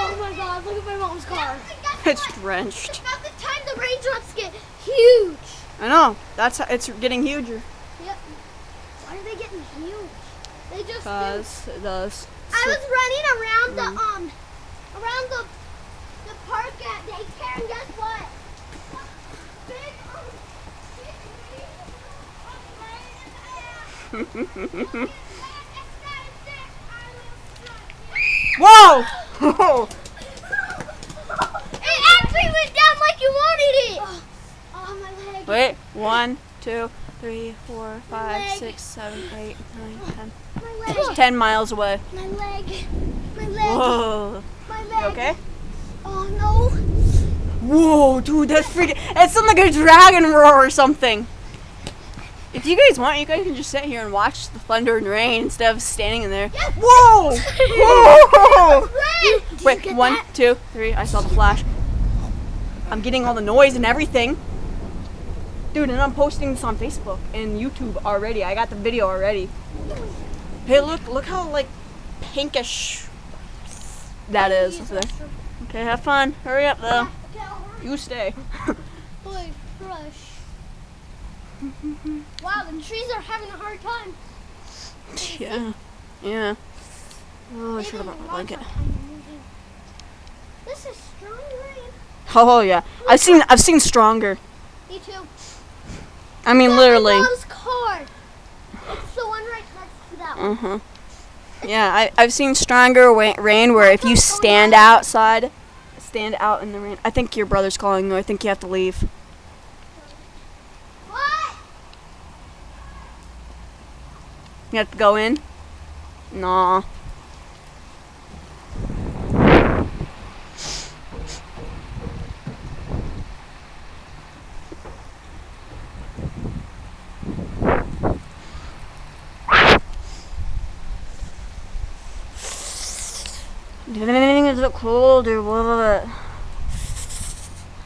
Oh my god, look at my mom's car. It's drenched. It's about the time the raindrops get huge. I know. That's how it's getting huger. Yep. Why are they getting huge? They just Cause it does. I was running around the park at daycare, and guess what? Whoa! It actually went down like you wanted it. Oh, my leg. Wait, 1, 2, 3, 4, 5, leg. 6, 7, 8, 9, 10. My leg. 10 miles away. My leg. My leg. Whoa. My leg. You okay? Oh no. Whoa, dude, that's freaking. It sounds like a dragon roar or something. If you guys want, you guys can just sit here and watch the thunder and rain instead of standing in there. Yes. Whoa! Whoa! Did Wait, you get 1, that? 2, 3. I saw the flash. I'm getting all the noise and everything. Dude, and I'm posting this on Facebook and YouTube already. I got the video already. Hey, look how like pinkish that is over there. Okay, have fun. Hurry up though. You stay. Boy, crush. Wow, the trees are having a hard time. Yeah. Yeah. Oh, I should have brought my blanket. This is strong rain. Oh yeah. I've seen stronger. Me too. I mean That's literally. my mom's car. It's the one right next to that one. Uh-huh. Yeah, I've seen stronger rain where if you stand outside, stand out in the rain. I think your brother's calling you. I think you have to leave. What? You have to go in? Nah. Is it cold or what?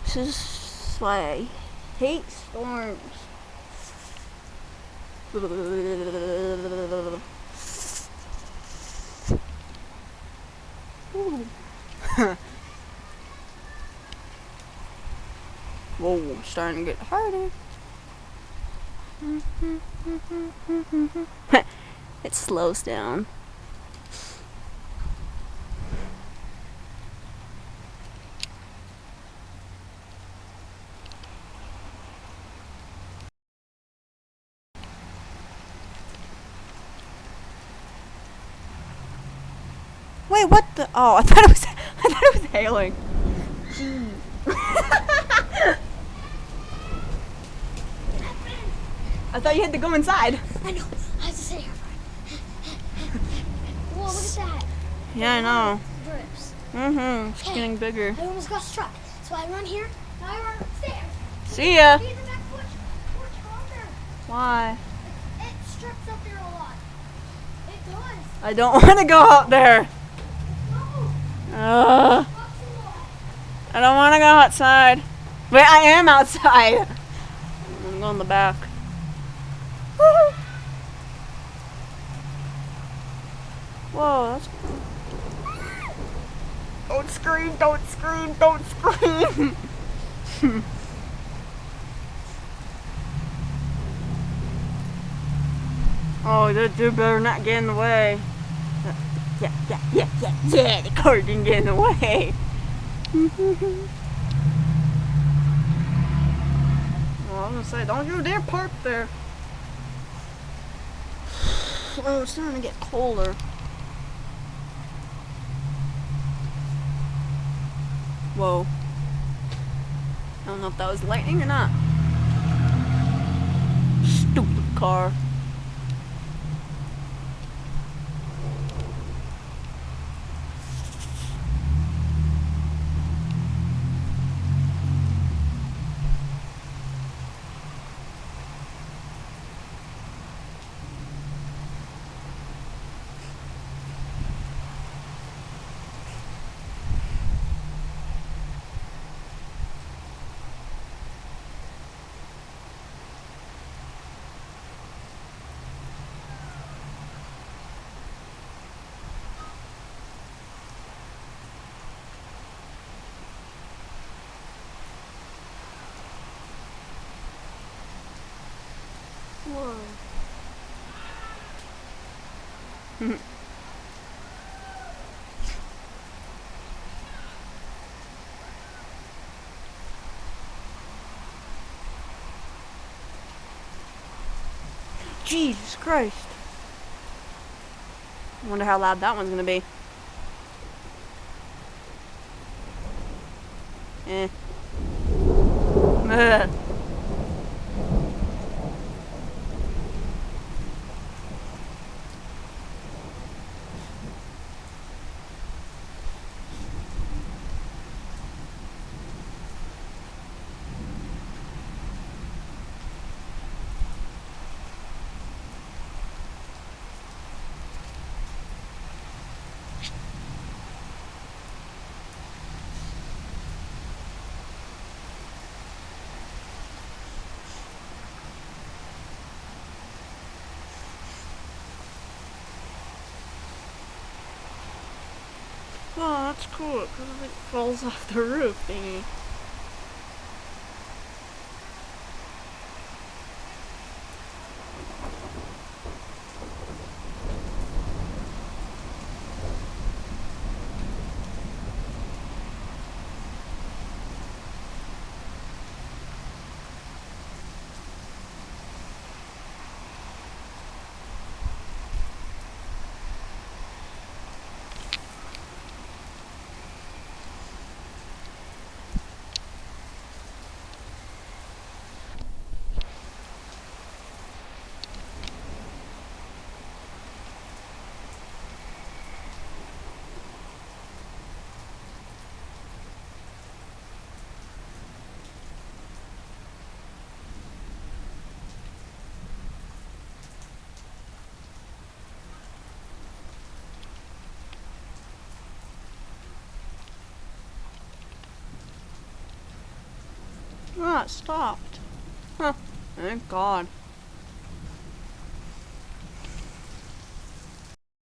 This is why I hate storms. Ooh. Whoa, it's starting to get harder. It slows down. Wait, what the? Oh, I thought it was hailing. Jeez. I thought you had to go inside. I know. I have to sit here. Whoa, look at that. Yeah, I know. Drips. It's Hey. getting bigger. I almost got struck. So I run here. Now I run upstairs. See ya. See the back porch stronger. Why? It strips up there a lot. It does. I don't want to go out there. No. I don't want to go outside. Wait, I am outside. I'm going in the back. Woo. Whoa, that's cool. Don't scream, don't scream, don't scream. Oh, they better not get in the way. Yeah, the car didn't get in the way. Well, I'm gonna say, don't you dare park there. Oh, it's starting to get colder. Whoa. I don't know if that was lightning or not. Stupid car. Whoa. Jesus Christ. I wonder how loud that one's gonna be. Eh. Ugh. Oh, that's cool, because it like falls off the roof thingy. Ah, it stopped. Huh. Thank God.